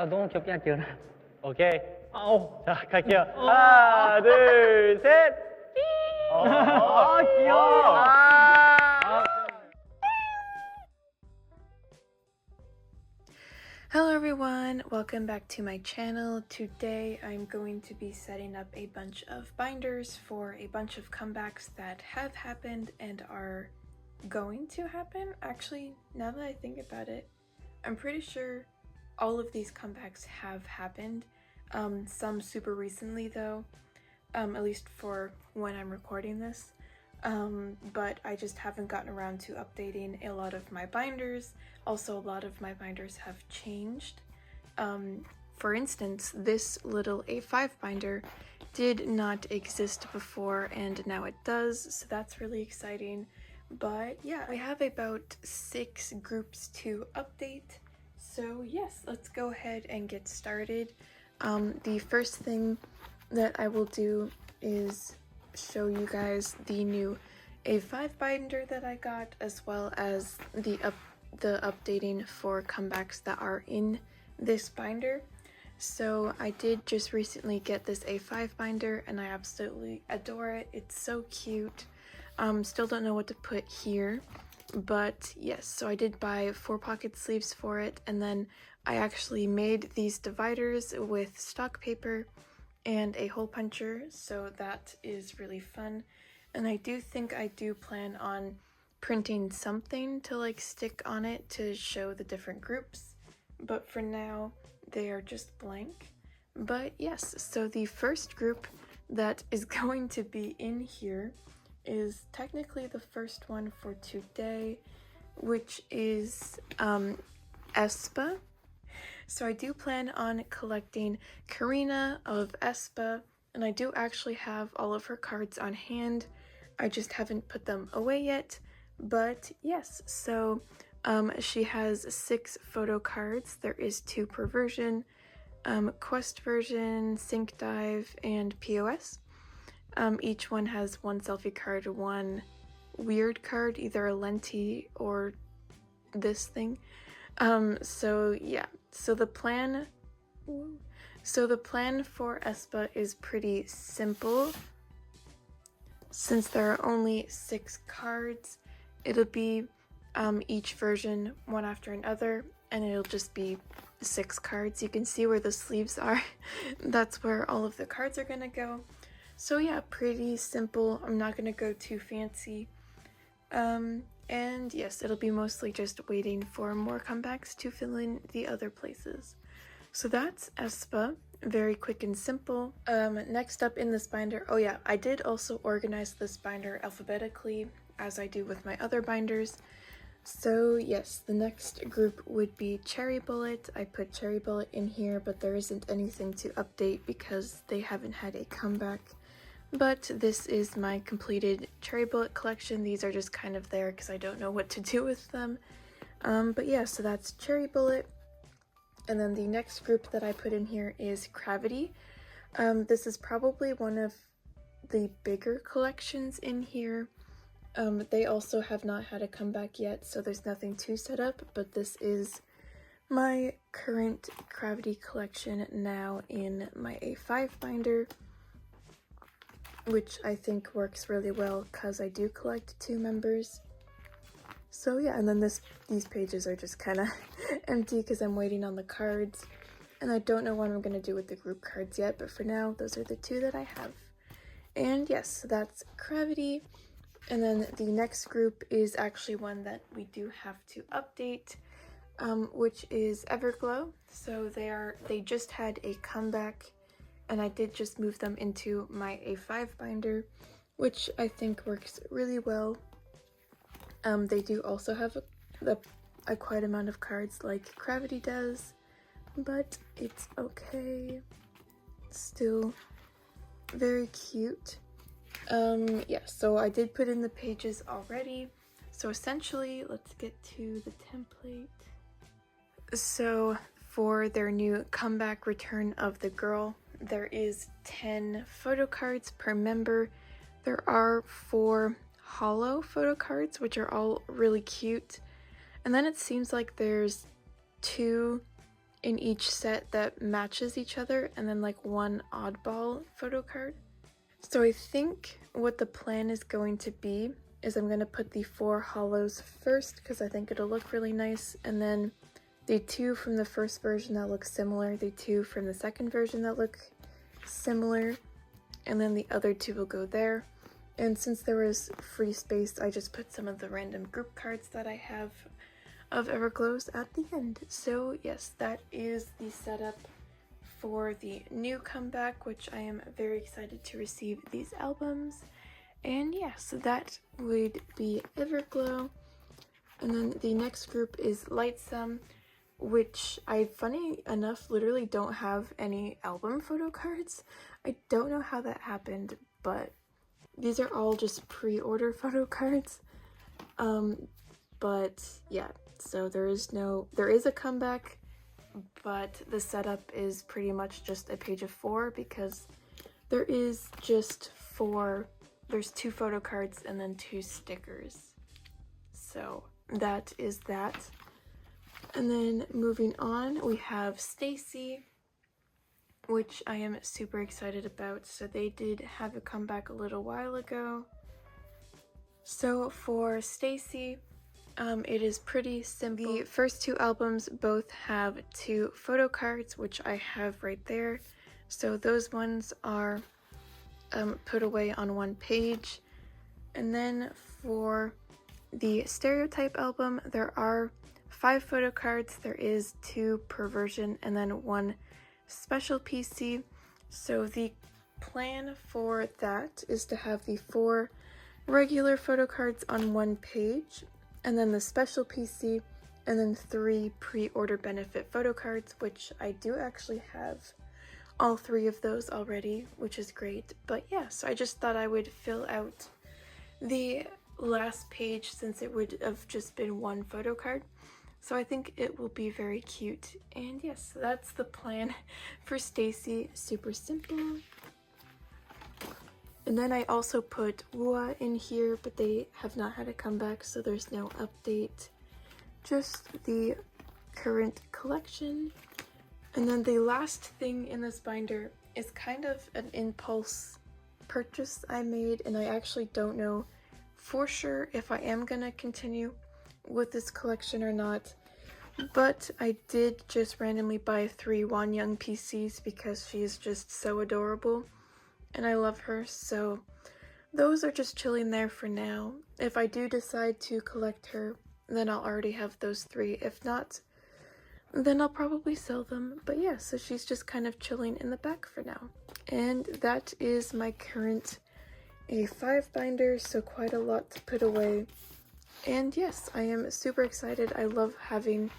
너무 귀엽게 할게요. 오케이. 자, 갈게요. 하나, 둘, 셋. 귀여워. Hello everyone, welcome back to my channel. Today I'm going to be setting up a bunch of binders for a bunch of comebacks that have happened and are going to happen. Actually, now that I think about it, I'm pretty sure all of these comebacks have happened. Some super recently though, at least for when I'm recording this. But I just haven't gotten around to updating a lot of my binders. Also, a lot of my binders have changed. For instance, this little A5 binder did not exist before and now it does, so that's really exciting. But yeah, we have about 6 groups to update. So yes, let's go ahead and get started. The first thing that I will do is show you guys the new A5 binder that I got, as well as the updating for comebacks that are in this binder. So I did just recently get this A5 binder and I absolutely adore it. It's so cute. Still don't know what to put here, but yes, so I did buy 4 pocket sleeves for it, and then I actually made these dividers with stock paper and a hole puncher, so that is really fun. And I do think I do plan on printing something to like stick on it to show the different groups, but for now they are just blank. But yes, so the first group that is going to be in here is technically the first one for today, which is Espa. So I do plan on collecting Karina of Espa, and I do actually have all of her cards on hand. I just haven't put them away yet, but yes, so she has 6 photo cards. There is 2 per version, Quest version, Sync Dive, and POS. Each one has 1 selfie card, 1 weird card, either a lenti or this thing. So yeah, so the plan for Espa is pretty simple. Since there are only 6 cards, it'll be each version one after another, and it'll just be 6 cards. You can see where the sleeves are. That's where all of the cards are gonna go. So yeah, pretty simple. I'm not gonna go too fancy. And yes, it'll be mostly just waiting for more comebacks to fill in the other places. So that's Espa, very quick and simple. Next up in this binder, oh yeah, I did also organize this binder alphabetically, as I do with my other binders. So yes, the next group would be Cherry Bullet. I put Cherry Bullet in here, but there isn't anything to update because they haven't had a comeback. But this is my completed Cherry Bullet collection. These are just kind of there because I don't know what to do with them. But yeah, so that's Cherry Bullet. And then the next group that I put in here is Gravity. This is probably one of the bigger collections in here. They also have not had a comeback yet, so there's nothing to set up, but this is my current Gravity collection now in my A5 binder, which I think works really well because I do collect 2 members. So yeah, and then these pages are just kind of empty because I'm waiting on the cards, and I don't know what I'm going to do with the group cards yet, but for now, those are the 2 that I have. And yes, so that's Gravity. And then the next group is actually one that we do have to update, which is Everglow. So they just had a comeback, and I did just move them into my A5 binder, which I think works really well. They do also have a quite amount of cards like Gravity does, but it's okay. Still very cute. Yeah, so I did put in the pages already. So essentially, let's get to the template. So for their new comeback Return of the Girl, there is 10 photo cards per member. There are 4 hollow photo cards, which are all really cute. And then it seems like there's 2 in each set that matches each other, and then like one oddball photo card. So I think what the plan is going to be is I'm going to put the 4 hollows first because I think it'll look really nice, and then the 2 from the first version that look similar, the 2 from the second version that look similar, and then the other 2 will go there. And since there was free space, I just put some of the random group cards that I have of Everglows at the end. So yes, that is the setup for the new comeback, which I am very excited to receive these albums. And yeah, so that would be Everglow. And then the next group is Lightsome, which I, funny enough, literally don't have any album photo cards. I don't know how that happened, but these are all just pre-order photo cards. But yeah, so there is a comeback, but the setup is pretty much just a page of 4 because there is just 4, there's 2 photo cards and then 2 stickers. So that is that. And then moving on, we have Stacy, which I am super excited about. So they did have a comeback a little while ago. So for Stacy, it is pretty simple. The first 2 albums both have 2 photo cards, which I have right there. So those ones are put away on one page. And then for the Stereotype album, there are 5 photo cards. There is 2 per version and then 1 special PC. So the plan for that is to have the 4 regular photo cards on one page, and then the special PC, and then 3 pre-order benefit photo cards, which I do actually have all 3 of those already, which is great. But yeah, so I just thought I would fill out the last page since it would have just been 1 photo card. So I think it will be very cute. And yes, that's the plan for Stacy. Super simple. And then I also put Wua in here, but they have not had a comeback, so there's no update. Just the current collection. And then the last thing in this binder is kind of an impulse purchase I made, and I actually don't know for sure if I am gonna continue with this collection or not. But I did just randomly buy 3 Wonyoung PCs because she is just so adorable. And I love her, so those are just chilling there for now. If I do decide to collect her, then I'll already have those 3. If not, then I'll probably sell them. But yeah, so she's just kind of chilling in the back for now. And that is my current A5 binder, so quite a lot to put away. And yes, I am super excited. I love having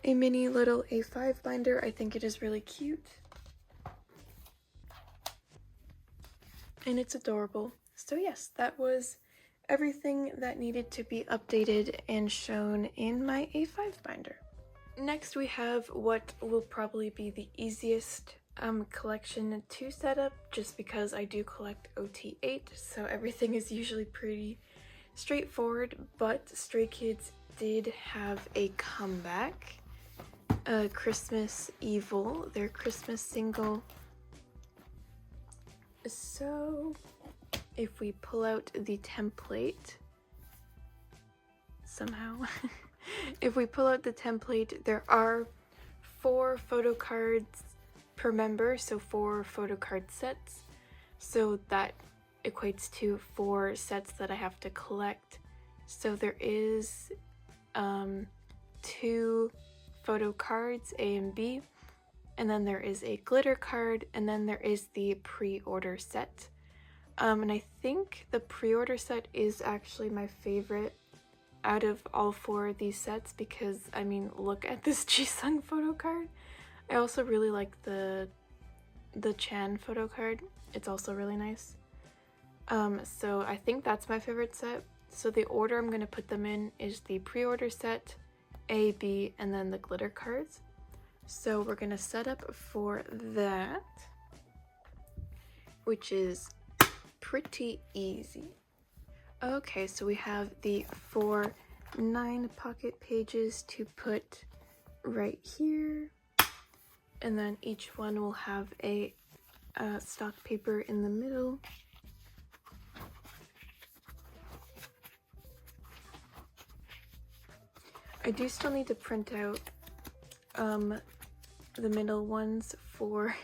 a mini little A5 binder. I think it is really cute. And it's adorable. So yes, that was everything that needed to be updated and shown in my A5 binder. Next we have what will probably be the easiest collection to set up, just because I do collect OT8, so everything is usually pretty straightforward. But Stray Kids did have a comeback. Christmas Evil, their Christmas single. So if we pull out the template somehow, if we pull out the template, there are 4 photo cards per member, so 4 photo card sets. So that equates to 4 sets that I have to collect. So there is 2 photo cards, A and B, and then there is a glitter card, and then there is the pre-order set. And I think the pre-order set is actually my favorite out of all 4 of these sets, because I mean, look at this Jisung photo card. I also really like the Chan photo card. It's also really nice. So I think that's my favorite set. So the order I'm going to put them in is the pre-order set, A, B, and then the glitter cards. So we're going to set up for that, which is pretty easy. Okay, so we have the 4 9 pocket pages to put right here. and then each one will have a stock paper in the middle. I do still need to print out the middle ones for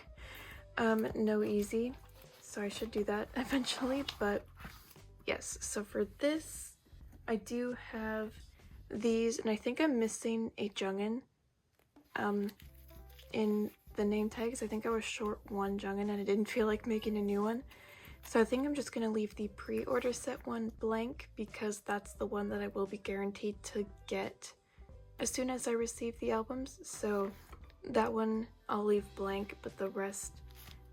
No Easy, so I should do that eventually. But yes, so for this I do have these, and I think I'm missing a Jungin in the name tags. I think I was short one Jungin and I didn't feel like making a new one, so I think I'm just gonna leave the pre-order set one blank because that's the one that I will be guaranteed to get as soon as I receive the albums. So that one I'll leave blank, but the rest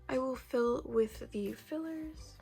I will fill with the fillers.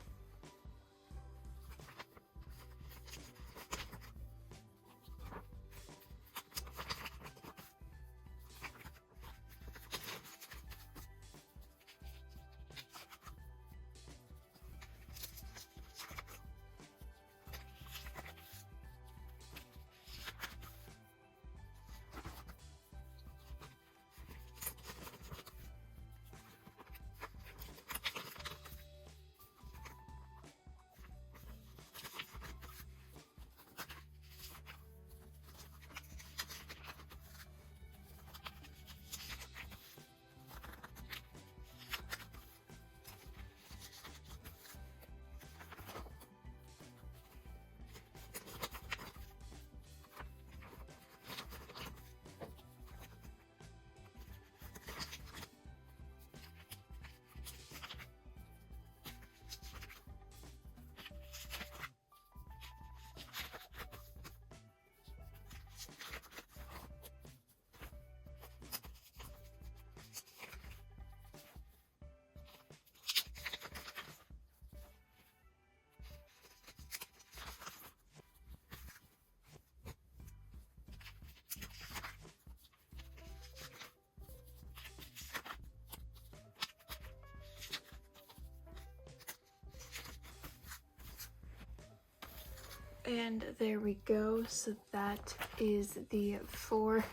And there we go. So that is the 4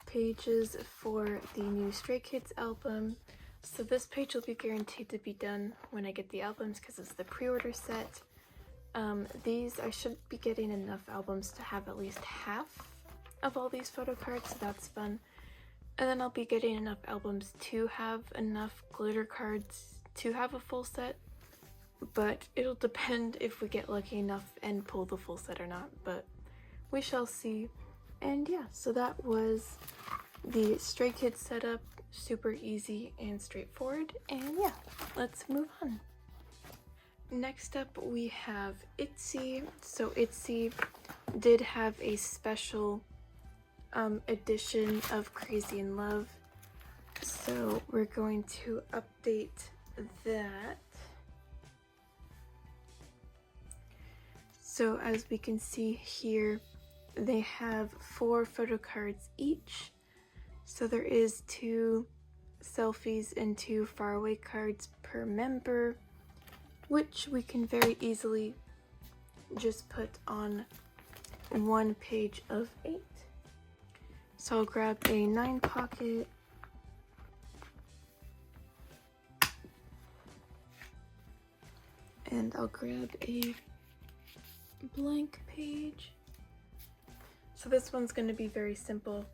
pages for the new Stray Kids album. So this page will be guaranteed to be done when I get the albums because it's the pre-order set. These, I should be getting enough albums to have at least half of all these photo cards, so that's fun. And then I'll be getting enough albums to have enough glitter cards to have a full set. But it'll depend if we get lucky enough and pull the full set or not, but we shall see. And yeah, so that was the Stray Kids setup. Super easy and straightforward, and yeah, let's move on. Next up we have Itzy. So Itzy did have a special edition of Crazy in Love, so we're going to update that. So as we can see here, they have 4 photo cards each. So there is 2 selfies and 2 faraway cards per member, which we can very easily just put on one page of 8. So I'll grab a 9 pocket. And I'll grab a blank page. So this one's going to be very simple.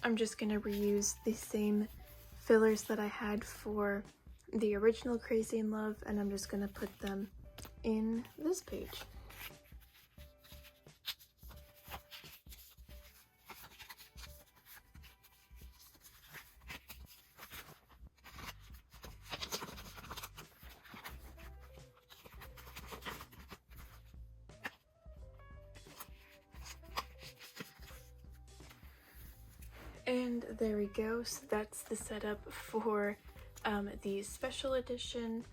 I'm just going to reuse the same fillers that I had for the original Crazy in Love, and I'm just going to put them in this page. And there we go. So that's the setup for the special edition.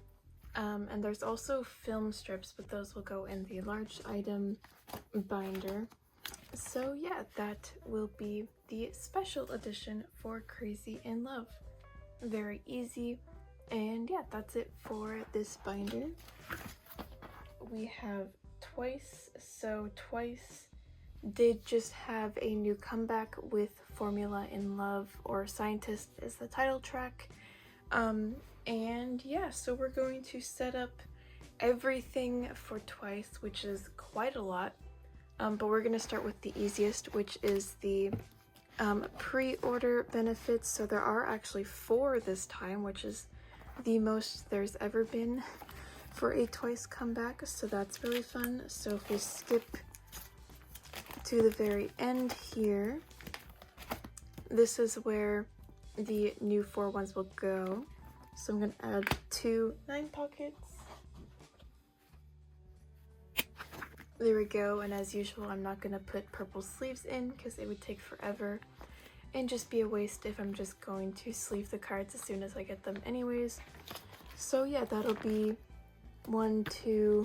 And there's also film strips, but those will go in the large item binder. So yeah, that will be the special edition for Crazy in Love. Very easy. And yeah, that's it for this binder. We have twice, so twice did just have a new comeback with Formula in Love, or Scientist is the title track. And yeah, so we're going to set up everything for twice, which is quite a lot. But we're going to start with the easiest, which is the pre-order benefits. So there are actually 4 this time, which is the most there's ever been for a twice comeback, so that's really fun. So if we skip to the very end here, this is where the new 4 ones will go. So I'm going to add 2 9 pockets. There we go, and as usual, I'm not going to put purple sleeves in because it would take forever and just be a waste if I'm just going to sleeve the cards as soon as I get them anyways. So yeah, that'll be 1, 2,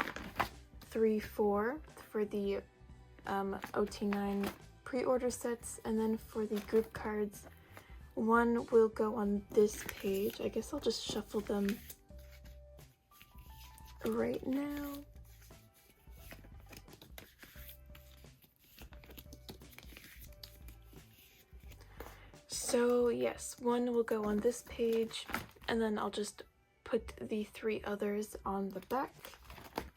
3, 4 for the OT9 pre-order sets, and then for the group cards, 1 will go on this page. I guess I'll just shuffle them right now. So yes, 1 will go on this page, and then I'll just put the 3 others on the back,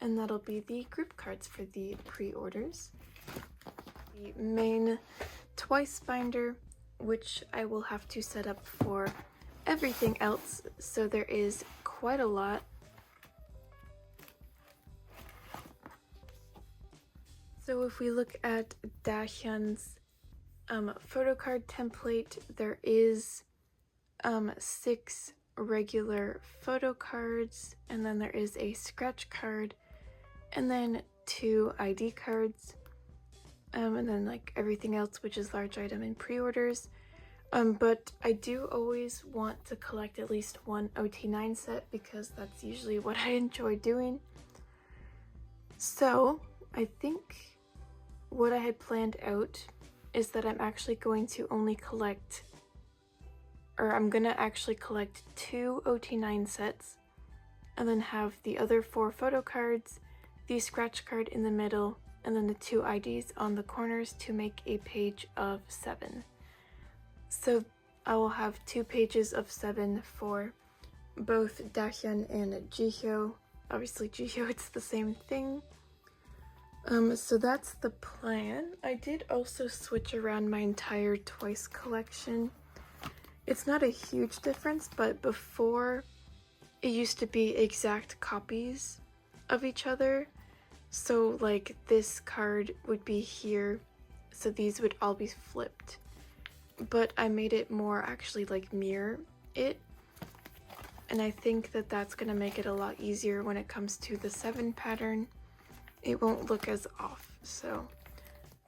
and that'll be the group cards for the pre-orders. The main twice binder, which I will have to set up for everything else, so there is quite a lot. So if we look at Dahyun's photo card template, there is 6 regular photo cards, and then there is a scratch card, and then 2 ID cards, and then like everything else, which is large item and pre-orders. But I do always want to collect at least 1 OT9 set because that's usually what I enjoy doing. So I think what I had planned out is that I'm actually going to only collect, or I'm gonna actually collect 2 OT9 sets, and then have the other 4 photo cards, the scratch card in the middle, and then the 2 IDs on the corners to make a page of 7. So I will have 2 pages of 7 for both Dahyun and Jihyo. Obviously Jihyo, it's the same thing. So that's the plan. I did also switch around my entire twice collection. It's not a huge difference, but before it used to be exact copies of each other. So like this card would be here, so these would all be flipped. But I made it more actually like mirror it. And I think that that's gonna make it a lot easier when it comes to the 7 pattern. It won't look as off, so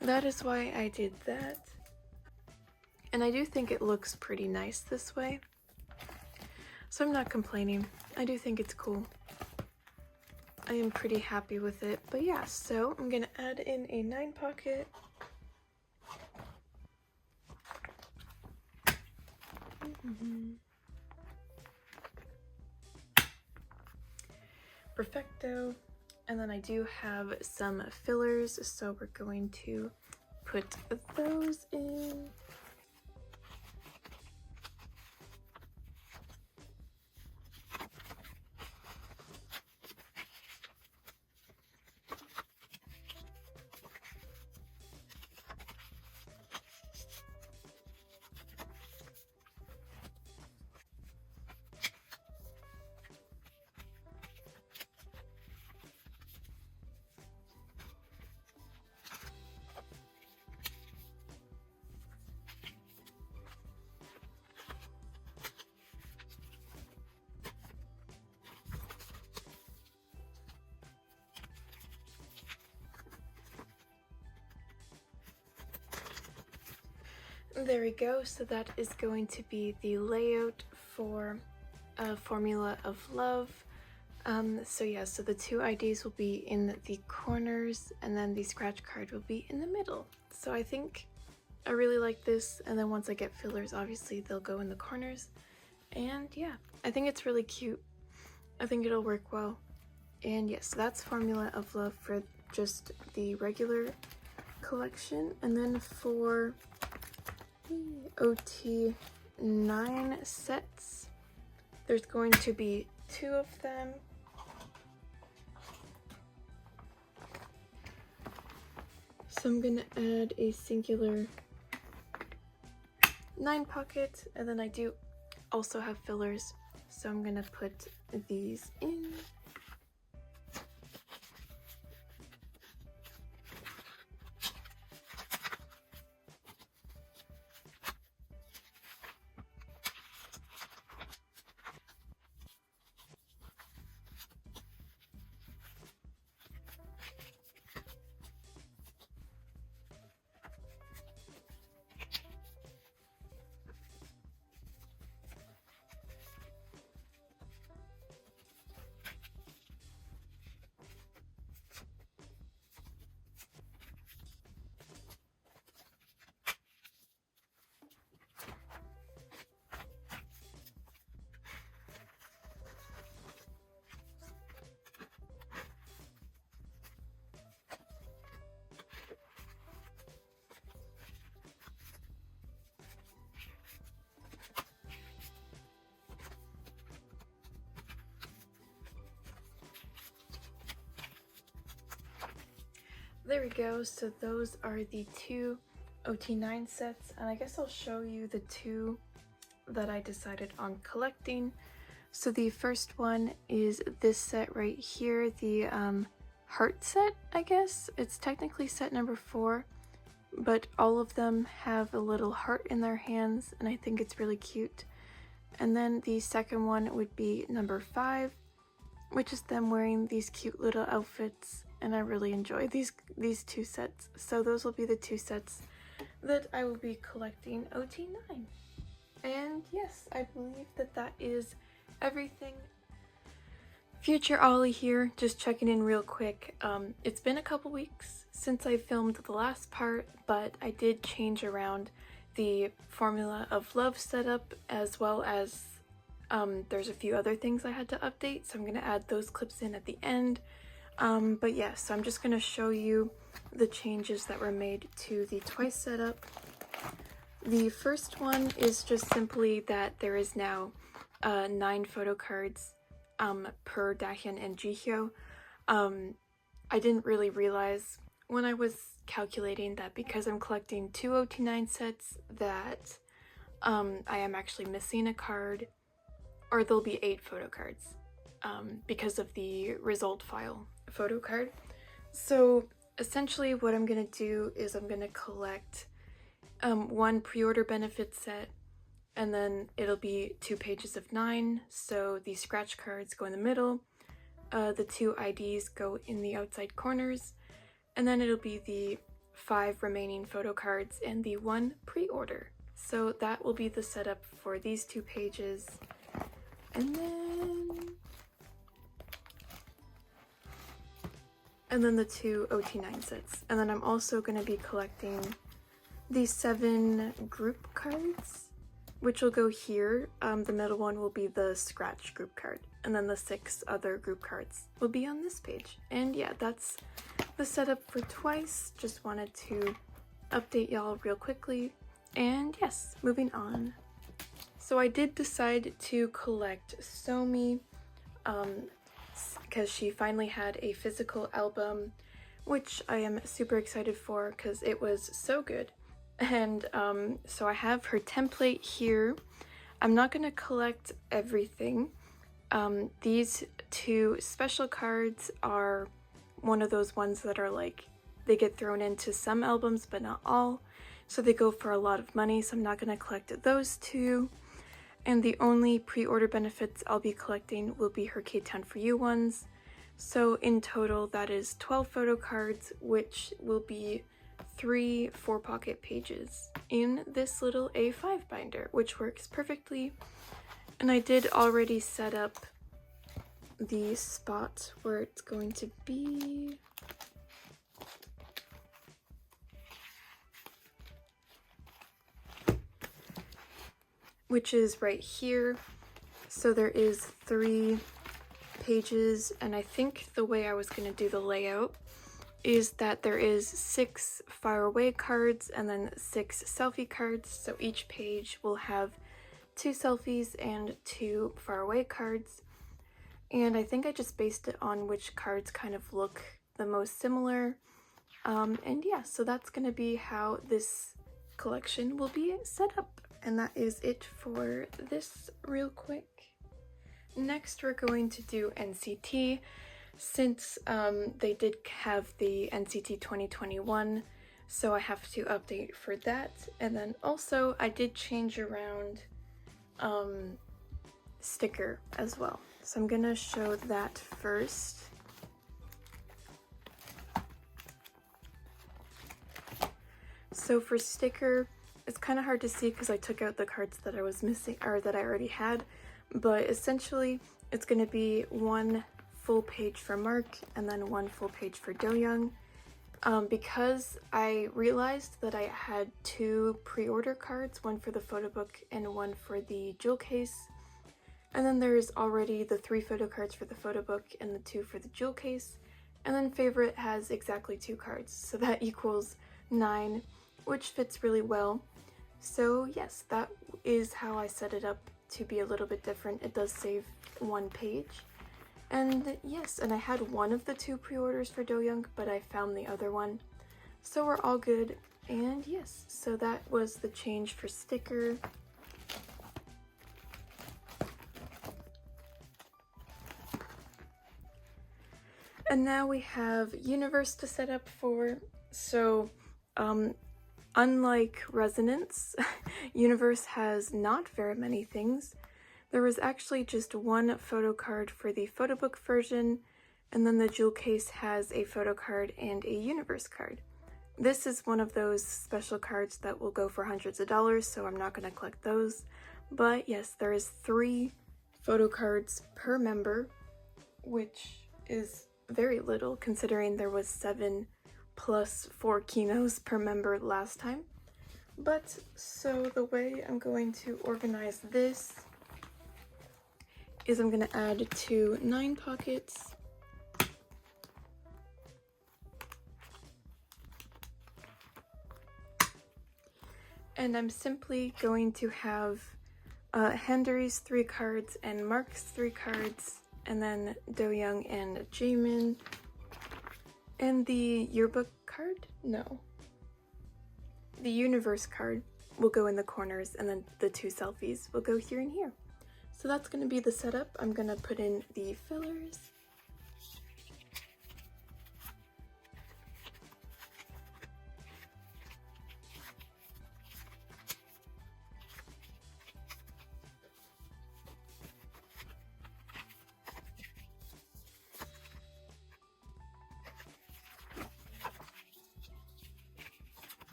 that is why I did that. And I do think it looks pretty nice this way, so I'm not complaining. I do think it's cool. I am pretty happy with it. But yeah, so I'm gonna add in a 9 pocket. Perfecto. And then I do have some fillers, so we're going to put those in. There we go, so that is going to be the layout for Formula of Love. So yeah, so the 2 IDs will be in the corners, and then the scratch card will be in the middle. So I think I really like this, and then once I get fillers, obviously they'll go in the corners. And yeah, I think it's really cute. I think it'll work well. And yes, that's Formula of Love for just the regular collection. And then for the OT9 sets, there's going to be 2 of them. So I'm gonna add a singular 9 pocket, and then I do also have fillers, so I'm gonna put these in. There we go, so those are the 2 OT9 sets, and I guess I'll show you the 2 that I decided on collecting. So the first one is this set right here, the heart set, I guess. It's technically set number 4, but all of them have a little heart in their hands, and I think it's really cute. And then the second one would be number 5, which is them wearing these cute little outfits, and I really enjoy these 2 sets. So those will be the 2 sets that I will be collecting OT9. And yes, I believe that that is everything. Future Ollie here, just checking in real quick. It's been a couple weeks since I filmed the last part, but I did change around the Formula of Love setup, as well as there's a few other things I had to update, so I'm going to add those clips in at the end. But yeah, so I'm just going to show you the changes that were made to the Twice setup. The first one is just simply that there is now 9 photo cards per Dahyun and Jihyo. I didn't really realize when I was calculating that because I'm collecting 2 OT9 sets that I am actually missing a card, or there'll be 8 photo cards because of the result file photo card. So essentially what I'm going to do is I'm going to collect 1 pre-order benefit set, and then it'll be 2 pages of 9, so the scratch cards go in the middle, the 2 IDs go in the outside corners, and then it'll be the 5 remaining photo cards and the 1 pre-order. So that will be the setup for these 2 pages. And then the 2 OT9 sets. And then I'm also going to be collecting the 7 group cards, which will go here. The middle one will be the scratch group card, and then the 6 other group cards will be on this page. And yeah, that's the setup for Twice. Just wanted to update y'all real quickly. And yes, moving on. So I did decide to collect Somi because she finally had a physical album, which I am super excited for because it was so good. And so I have her template here. I'm not going to collect everything. These 2 special cards are one of those ones that are like, they get thrown into some albums but not all, so they go for a lot of money, so I'm not going to collect those 2. And the only pre-order benefits I'll be collecting will be her K-Town For You ones. So in total that is 12 photo cards, which will be 3 4-pocket pages in this little A5 binder, which works perfectly. And I did already set up the spot where it's going to be. Which is right here. So there is 3 pages, and I think the way I was going to do the layout is that there is 6 fire away cards and then 6 selfie cards. So each page will have 2 selfies and 2 far away cards. And I think I just based it on which cards kind of look the most similar. And yeah, so that's going to be how this collection will be set up. And that is it for this real quick. Next, we're going to do NCT. Since they did have the NCT 2021, so I have to update for that. And then also I did change around sticker as well. So I'm gonna show that first. So for sticker, it's kind of hard to see because I took out the cards that I was missing, or that I already had, but essentially it's gonna be 1 full page for Mark and then 1 full page for Do-young. Because I realized that I had 2 pre-order cards, 1 for the photo book and 1 for the jewel case. And then there's already the 3 photo cards for the photo book and the 2 for the jewel case. And then favorite has exactly 2 cards, so that equals 9, which fits really well. So yes, that is how I set it up to be a little bit different. It does save 1 page. And yes, and I had 1 of the 2 pre-orders for Do-young, but I found the other one. So we're all good. And yes, so that was the change for sticker. And now we have Universe to set up for. So, unlike Resonance, Universe has not very many things. There was actually just 1 photo card for the photo book version, and then the jewel case has a photo card and a Universe card. This is one of those special cards that will go for hundreds of dollars, so I'm not going to collect those. But yes, there is 3 photo cards per member, which is very little considering there was 7 plus 4 kinos per member last time. But so the way I'm going to organize this is I'm going to add 2 9 pockets. And I'm simply going to have Hendery's 3 cards and Mark's 3 cards, and then Do-young and Jaemin. And the yearbook card? No. The Universe card will go in the corners, and then the 2 selfies will go here and here. So that's going to be the setup. I'm going to put in the fillers.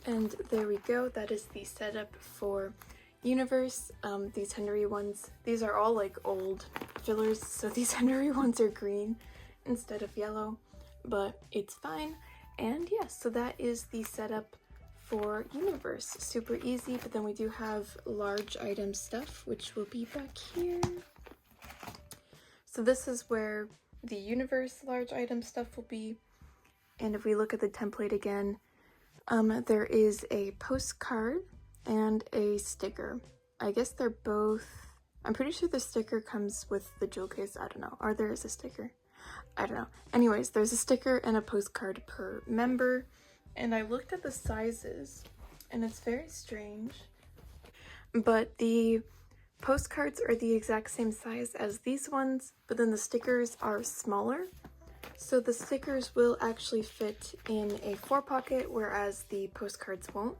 And there we go, that is the setup for Universe. These Henry ones, these are all like old fillers, so these Henry ones are green instead of yellow, but it's fine. And yes, so that is the setup for Universe. Super easy, but then we do have large item stuff, which will be back here. So this is where the Universe large item stuff will be. And if we look at the template again, there is a postcard and a sticker. I guess they're both, I'm pretty sure the sticker comes with the jewel case. I don't know. Or there is a sticker. I don't know. Anyways, there's a sticker and a postcard per member. And I looked at the sizes and it's very strange. But the postcards are the exact same size as these ones, but then the stickers are smaller. So the stickers will actually fit in a 4 pocket, whereas the postcards won't.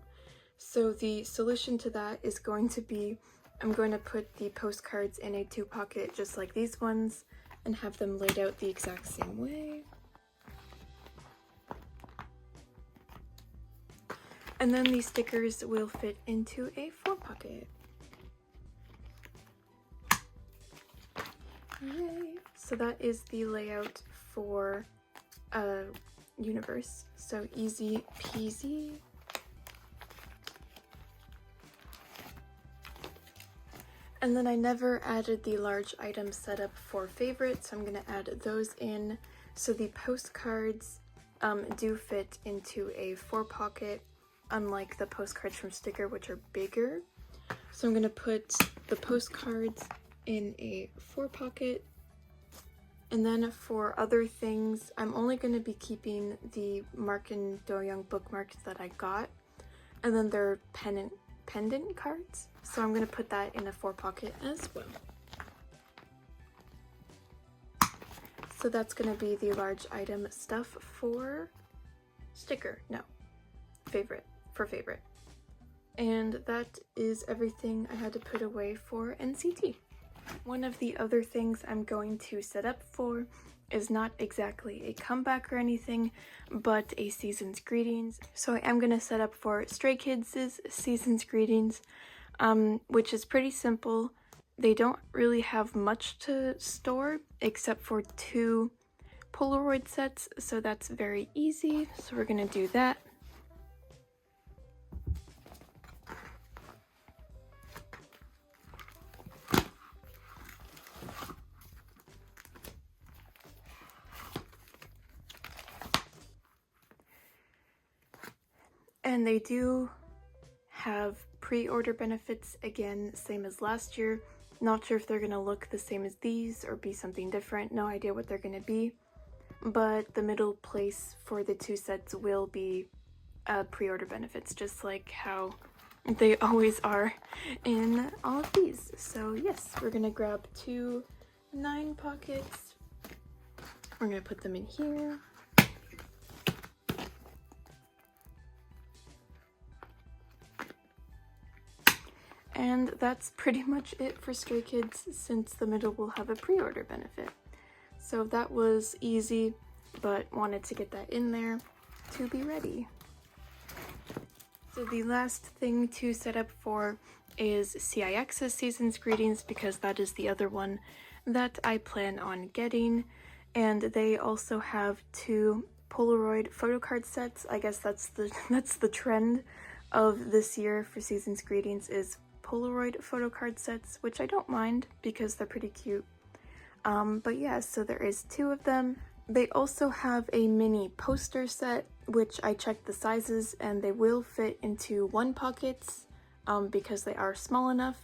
So the solution to that is going to be, I'm going to put the postcards in a 2 pocket just like these ones and have them laid out the exact same way. And then the stickers will fit into a 4 pocket. Yay! So that is the layout for universe. So easy peasy. And then I never added the large item setup for favorites, so I'm gonna add those in. So the postcards do fit into a 4-pocket, unlike the postcards from Sticker, which are bigger. So I'm gonna put the postcards in a 4-pocket. And then for other things, I'm only gonna be keeping the Mark and Do-young bookmarks that I got. And then they're pendant cards. So I'm gonna put that in a 4-pocket as well. So that's gonna be the large item stuff for Sticker, no, favorite, for favorite. And that is everything I had to put away for NCT. One of the other things I'm going to set up for is not exactly a comeback or anything, but a season's greetings. So I am going to set up for Stray Kids' season's greetings, which is pretty simple. They don't really have much to store except for 2 Polaroid sets, so that's very easy. So we're going to do that. And they do have pre-order benefits, again, same as last year. Not sure if they're going to look the same as these or be something different. No idea what they're going to be. But the middle place for the 2 sets will be pre-order benefits, just like how they always are in all of these. So yes, we're going to grab 2 9 pockets. We're going to put them in here. And that's pretty much it for Stray Kids, since the middle will have a pre-order benefit. So that was easy, but wanted to get that in there to be ready. So the last thing to set up for is CIX's Season's Greetings, because that is the other one that I plan on getting. And they also have 2 Polaroid photo card sets. I guess that's the trend of this year for Season's Greetings, is Polaroid photo card sets, which I don't mind because they're pretty cute. But yeah, so there is 2 of them. They also have a mini poster set, which I checked the sizes and they will fit into 1 pockets because they are small enough,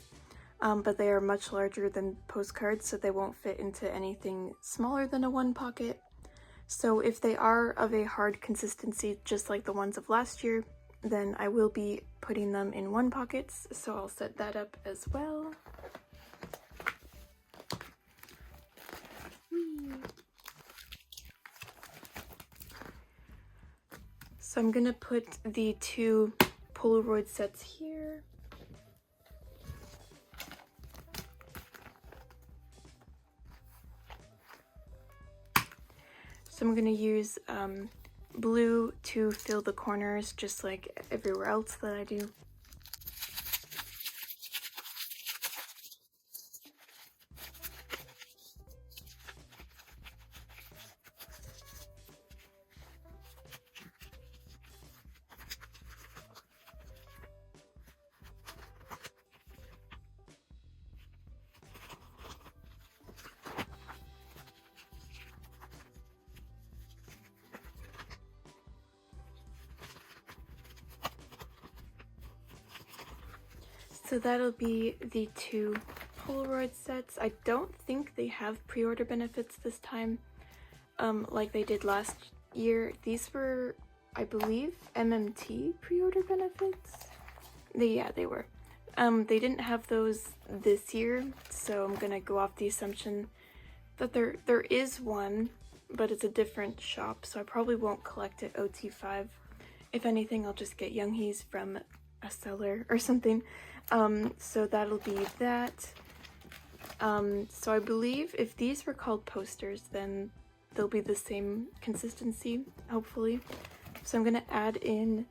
but they are much larger than postcards, so they won't fit into anything smaller than a 1 pocket. So if they are of a hard consistency, just like the ones of last year, then I will be putting them in 1 pockets, so I'll set that up as well. So I'm gonna put the 2 Polaroid sets here. So I'm gonna use blue to fill the corners, just like everywhere else that I do. So that'll be the 2 Polaroid sets. I don't think they have pre-order benefits this time, like they did last year. These were, I believe, MMT pre-order benefits. Yeah, they were. They didn't have those this year, so I'm gonna go off the assumption that there is one, but it's a different shop, so I probably won't collect it OT5. If anything, I'll just get Younghees from a seller or something. So that'll be that. So I believe if these were called posters, then they'll be the same consistency, hopefully. So I'm gonna add in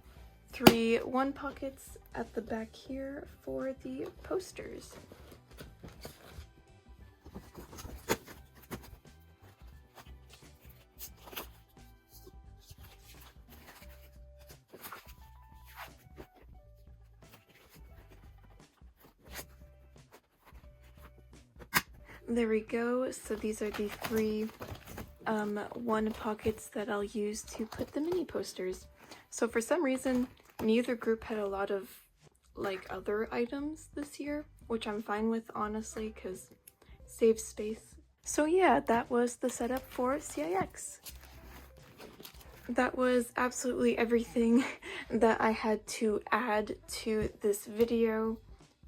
3 1 pockets at the back here for the posters. There we go. So these are the three one pockets that I'll use to put the mini posters. So for some reason, neither group had a lot of like other items this year, which I'm fine with, honestly, because save space. So yeah, that was the setup for CIX. That was absolutely everything that I had to add to this video.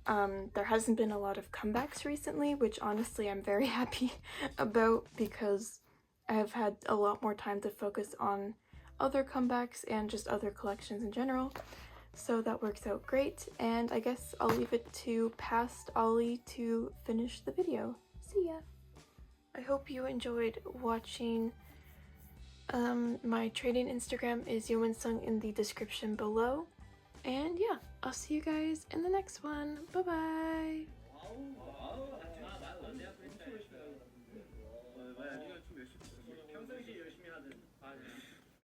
There hasn't been a lot of comebacks recently, which honestly I'm very happy about, because I have had a lot more time to focus on other comebacks and just other collections in general. So that works out great, and I guess I'll leave it to past Ollie to finish the video. See ya! I hope you enjoyed watching. My trading Instagram is Yoensung in the description below. And yeah, I'll see you guys in the next one. Bye bye!